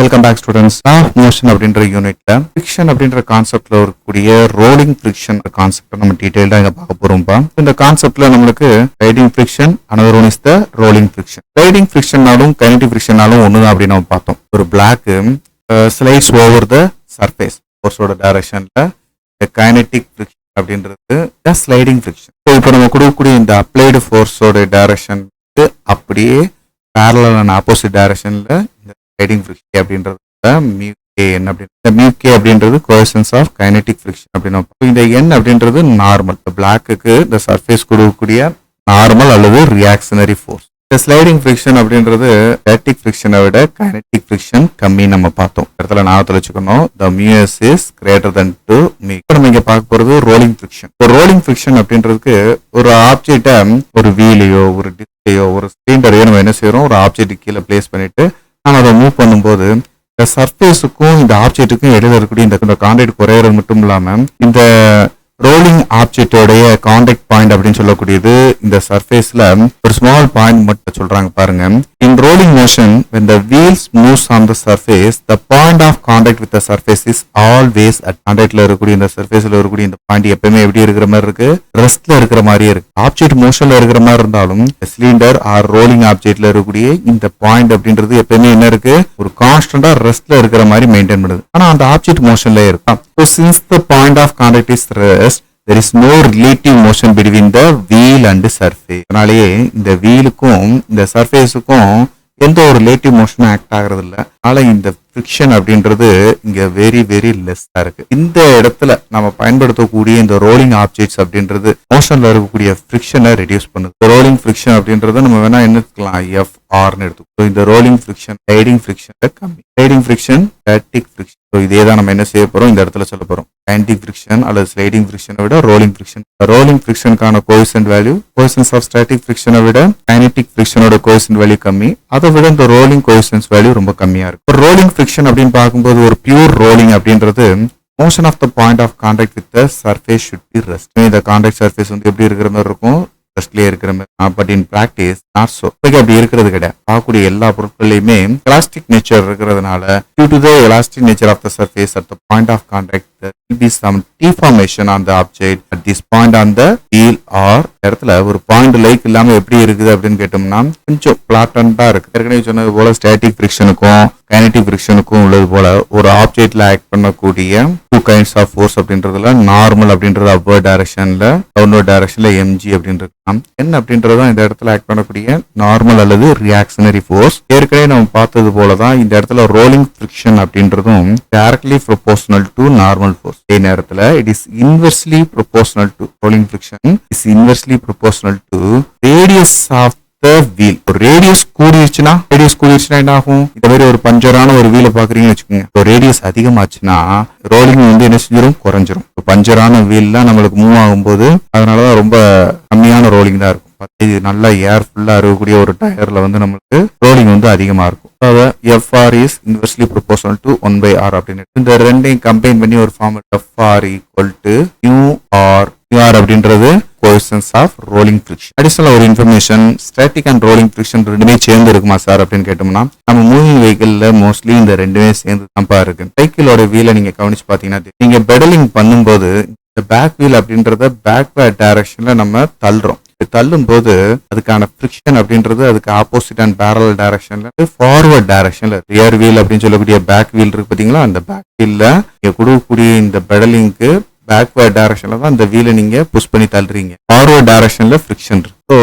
Welcome back students. Motion அப்படின்ற யூனிட்ல friction அப்படின்ற கான்செப்ட்ல இருக்கக்கூடிய ரோலிங் ஃபிரிக்ஷன் கான்செப்ட் நம்ம டீடைல்டா இங்க பார்க்க போறோம்ப்பா. இந்த கான்செப்ட்ல நம்மளுக்கு sliding friction, another one is the rolling friction. Sliding ஃபிரிக்ஷனாலும் கைனடிக் ஃபிரிக்ஷனாலும் ஒண்ணுதான் அப்படின்னு நம்ம பார்த்தோம். ஒரு block slides over the surface ஃபோர்ஸோட டைரக்ஷன்ல கைனடிக் ஃபிரிக்ஷன் அப்படின்றது ஸ்லைடிங் ஃபிரிக்ஷன். இப்போ நம்ம கொடுக்கக்கூடிய இந்த அப்ளைடு ஃபோர்ஸோட டைரக்ஷன் அப்படியே parallel and opposite directionல இந்த ரைடிங் ஃபிரிக்ஷன் அப்படின்றது மியூ கே n அப்படின்றது. இந்த மியூ கே அப்படின்றது கோஎஃபிஷியன்ட் ஆஃப் கைனடிக் ஃபிரிக்ஷன் அப்படின்னு. இந்த n அப்படின்றது நார்மல், பிளாக்குக்கு இந்த சர்ஃபேஸ் கொடுக்கக்கூடிய நார்மல் அல்லது ரியாக்ஷனரி ஃபோர்ஸ். இந்த ஸ்லைடிங் ஃபிரிக்ஷன் அப்படின்றது ஸ்டாட்டிக் ஃபிரிக்ஷனை விட கைனடிக் ஃபிரிக்ஷன் கம்மி நம்ம பார்த்தோம். இடத்துல ஞாபகத்தில் வச்சுக்கணும், the mu(s) is greater than 2 இப்போ நம்ம இங்க பார்க்க போறது ரோலிங் ஃபிரிக்ஷன். இப்போ ரோலிங் ஃபிரிக்ஷன் அப்படின்றதுக்கு ஒரு ஆப்ஜெக்டை ஒரு வீலையோ ஒரு டிஸ்கையோ ஒரு சிலிண்டரையோ நம்ம என்ன செய்யறோம், ஒரு ஆப்ஜெக்ட் கீழே பிளேஸ் பண்ணிட்டு நம்ம அதை மூவ் பண்ணும்போது இந்த சர்ஃபேஸுக்கும் இந்த ஆப்ஜெக்ட்டுக்கும் இடையில இருக்கக்கூடிய இந்த கான்டாக்ட் குறையிறது மட்டும் இல்லாம இந்த ரோலிங் ஆப்ஜெக்டோடைய கான்டாக்ட் பாயிண்ட் அப்படின்னு சொல்லக்கூடியது இந்த சர்ஃபேஸ்ல ஒரு ஸ்மால் பாயிண்ட் மட்டும் சொல்றாங்க பாருங்க. In rolling motion, when the wheels moves on the surface, the point of contact with the surface is always at contactல இருக்கக்கூடிய இந்த சர்ஃபேஸ்ல இருக்கக்கூடிய இந்த பாயிண்ட் எப்பவுமே எப்படி இருக்கிற மாதிரி இருக்கு, ரெஸ்ட்ல இருக்கிற மாதிரியே இருக்கு. ஆப்ஜெக்ட் மோஷன்ல இருக்கிற மாதிரி இருந்தாலும் சிலிண்டர் ஆர் ரோலிங் ஆப்ஜெக்ட்ல இருக்கக்கூடிய இந்த பாயிண்ட் அப்படின்றது எப்பவுமே என்ன இருக்கு, ஒரு கான்ஸ்டன்டா ரெஸ்ட்ல இருக்கிற மாதிரி மெயின்டைன் பண்ணுது. ஆனா அந்த ஆப்ஜெக்ட் மோஷன்ல இருக்கும். So since the point of contact is rest, there is no relative motion between the wheel and the surface. அதனாலேயே இந்த வீலுக்கும் இந்த சர்ஃபேஸுக்கும் எந்த ஒரு ரிலேட்டிவ் மோஷனும் ஆக்ட் ஆகிறது இல்லை. அதனால இந்த ஃபிரிக்ஷன் அப்படின்றது இங்க வெரி வெரி லெஸ்ஸா இருக்கு. இந்த இடத்துல நம்ம பயன்படுத்தக்கூடிய இந்த ரோலிங் ஆப்ஜெக்ட்ஸ் அப்படின்றது மோஷன்ல இருக்கக்கூடிய ஃபிரிக்ஷனை ரெடியூஸ் பண்ணுது. ரோலிங் ஃபிரிக்ஷன் அப்படின்றத நம்ம வேணா என்ன எடுத்துக்கலாம், FRன்னு எடுத்துக்கோ. இந்த ரோலிங் ஃபிரிக்ஷன் ரைடிங் ஃபிரிக்ஷன் கம்மி. Riding friction static friction. இதே தான் நம்ம என்ன செய்ய போறோம், இந்த இடத்துல சொல்ல போறோம். கைனடிக் ஃபிரிக்ஷன் அல்லது ஸ்லைடிங் ஃபிரிக்ஷனை விட ரோலிங் ஃபிரிக்ஷன். ரோலிங் ஃபிரிக்ஷனுக்கான coefficient value coefficient of static ஃபிரிக்ஷனை விட கைனடிக் ஃபிரிக்ஷனோட கோஎஃபிஷியன்ட் வேல்யூ கம்மி. அதை விட இந்த ரோலிங் கோஎஃபிஷியன்ட் வேல்யூ ரொம்ப கம்மியா இருக்கு. ரோலிங் ஃபிரிக்ஷன் அப்படின்னு பார்க்கும்போது ஒரு பியூர் ரோலிங் அப்படின்றது motion of the point of contact with the surface should be rest. இந்த கான்டாக்ட் சர்ஃபேஸ் வந்து எப்படி இருக்கிற மாதிரி இருக்கும், ரெஸ்ட்லயே இருக்கிற மாதிரி. But in practice not so. அப்படி இருக்கிறது கிடையாது. பார்க்கக்கூடிய எல்லா பொருட்களையுமே எலாஸ்டிக் நேச்சர் இருக்கிறதுனால due to the elastic nature of the surface at the point of contact there will be some deformation on the object at this point on the wheel or இடத்துல ஒரு point like இல்லாம எப்படி இருக்குது அப்படின்னு கேட்டோம்னா கொஞ்சம் பிளாட்டண்டா இருக்கு. ஏற்கனவே சொன்னது போல ஸ்டாட்டிக் ஃபிரிக்ஷனுக்கும் கைனடிக் ஃபிரிக்ஷனுக்கும் உள்ளது போல ஒரு ஆப்ஜெக்ட்ல ஆக்ட் பண்ணக்கூடிய டூ கைண்ட்ஸ் ஆஃப் ஃபோர்ஸ் அப்படின்றதுல நார்மல் அப்படின்றது அப்வர்ட் டைரக்ஷன்ல, டவுன்வர்ட் டைரக்ஷன்ல mg அப்படின்றது என்ன அப்படின்றதான் இந்த இடத்துல ஆக்ட் பண்ணக்கூடிய நார்மல் அல்லது ரியாக்ஷனரி ஃபோர்ஸ். ஏற்கனவே நம்ம பார்த்தது போலதான் இந்த இடத்துல ரோலிங் ஃபிரிக்ஷன் அப்படின்றதும் directly proportional to normal force. அதே நேரத்துல it is inversely proportional to rolling friction is inversely proportional to radius of the wheel. ஒரு ரேடியஸ் கூடிருச்சுன்னா என்ன ஆகும், இந்த மாதிரி ஒரு பஞ்சரான ஒரு வீலை பாக்குறீங்கன்னு வச்சுக்கோங்க. ஒரு ரேடியஸ் அதிகமாச்சுன்னா ரோலிங் வந்து என்ன செஞ்சிடும், குறைஞ்சிரும். பஞ்சரான வீல்லாம் நம்மளுக்கு மூவ் ஆகும்போது அதனாலதான் ரொம்ப கம்மியான ரோலிங் தான் இருக்கும். இது நல்லா ஏர் ஃபுல்லா இருக்கக்கூடிய ஒரு டயர்ல வந்து நம்மளுக்கு ரோலிங் வந்து அதிகமா இருக்கும். FR is inversely proportional to 1/r அப்படின்னு இந்த ரெண்டையும் கம்பைன் பண்ணி ஒரு formula FR equal to QR அப்படின்றது coefficient of rolling friction. Additional ஒரு information, static and rolling friction ரெண்டுமே சேர்ந்து இருக்குமா சார் அப்படின்னு கேட்டோம்னா நம்ம மூவிங் வெஹிக்கிள்ல மோஸ்ட்லி இந்த ரெண்டுமே சேர்ந்து தான்ப்பா இருக்கு. சைக்கிளோட வீலை நீங்க கவனிச்சு பாத்தீங்கன்னா நீங்க பெடலிங் பண்ணும்போது இந்த பேக் வீல் அப்படின்றத பேக்வேர்ட் டைரக்ஷன்ல நம்ம தள்ளுறோம். தள்ளும் போது அதுக்கான ஃபிரிக்ஷன் அப்படின்றது அதுக்கு ஆப்போசிட் அண்ட் பேரலல் டைரக்ஷன்ல ஃபார்வர்ட் டைரக்ஷன்ல ரியர் வீல் அப்படின்னு சொல்லக்கூடிய பேக் வீல் இருக்கு பாத்தீங்களா, அந்த பேக் வீல்ல நீங்க கொடுக்கக்கூடிய இந்த பெடலிங்க்கு பேக்வேர்ட் டைரக்ஷன்ல தான் இந்த வீலை நீங்க புஷ் பண்ணி தள்ளுறீங்க. ஃபார்வர்ட் டைரக்ஷன்ல ஃபிரிக்ஷன் இருக்கு. ஸோ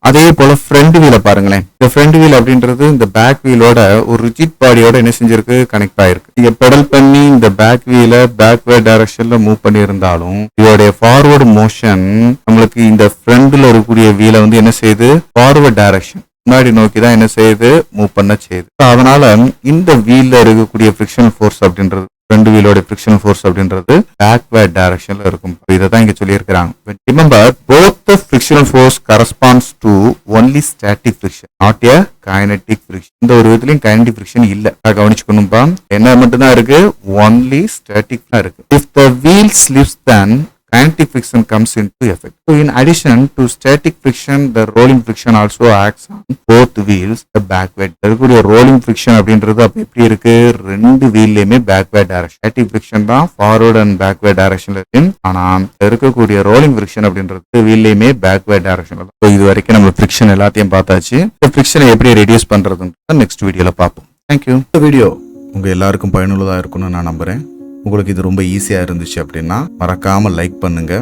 அதே போல ஃப்ரண்ட் வீலை பாருங்களேன். இந்த ஃப்ரண்ட் வீல் அப்படின்றது இந்த பேக் வீலோட ஒரு ரிஜிட் பாடியோட என்ன செஞ்சிருக்கு, கனெக்ட் ஆயிருக்கு. நீங்க பெடல் பண்ணி இந்த பேக் வீலை பேக்வேர்ட் டைரக்ஷன்ல மூவ் பண்ணி இருந்தாலும் இதோடைய ஃபார்வர்டு மோஷன் நம்மளுக்கு இந்த ஃப்ரண்ட்ல இருக்கக்கூடிய வீலை வந்து என்ன செய்யுது, ஃபார்வர்ட் டைரக்ஷன் முன்னாடி நோக்கி தான் என்ன செய்யுது, மூவ் பண்ண செய்யுது. அதனால இந்த வீல்ல இருக்கக்கூடிய ஃபிரிக்ஷன் ஃபோர்ஸ் அப்படின்றது ஃப்ரண்ட் வீலோட ஃபிரிக்ஷன் ஃபோர்ஸ் அப்படின்றது பேக்வேர்ட் டைரக்ஷன்ல இருக்கும். இதை தான் இங்க சொல்லி இருக்கிறாங்க. Remember both the frictional force corresponds to only static friction, not a kinetic friction. இந்த ஒரு விதத்திலையும் kinetic friction இல்ல, கவனிச்சுக்கணும்பா. என்ன மட்டும் தான் இருக்கு, only static தான் இருக்கு. If the wheel slips then kinetic friction comes into effect. So in addition to static friction, the rolling friction also acts on both wheels, the backward. இருக்கக்கூடிய rolling friction அப்படின்றது அப்ப எப்படி இருக்கு, ரெண்டு வீல்லயுமே backward direction. Static friction தான் forward and backward directionல இருக்கு. ஆனா இருக்கக்கூடிய rolling friction அப்படின்றது வீல்லயுமே backward directionல தான். இது வரைக்கும் நம்ம friction எல்லாத்தையும் பார்த்தாச்சு. friction எப்படி reduce பண்றதுன்னு நெக்ஸ்ட் வீடியோல பார்ப்போம். Thank you. இந்த வீடியோ உங்க எல்லாருக்கும் பயனுள்ளதா இருக்கும்னு நான் நம்புறேன். உங்களுக்கு இது ரொம்ப ஈஸியா இருந்துச்சு அப்படின்னா மறக்காம லைக் பண்ணுங்க.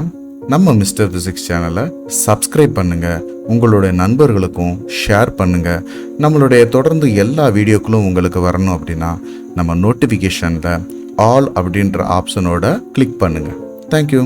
நம்ம மிஸ்டர் பிசிக்ஸ் சேனலை சப்ஸ்கிரைப் பண்ணுங்க. உங்களுடைய நண்பர்களுக்கும் ஷேர் பண்ணுங்க. நம்மளுடைய தொடர்ந்து எல்லா வீடியோக்களும் உங்களுக்கு வரணும் அப்படின்னா நம்ம நோட்டிஃபிகேஷன்ல ஆல் அப்படின்ற ஆப்ஷனோட கிளிக் பண்ணுங்க. தேங்க்யூ.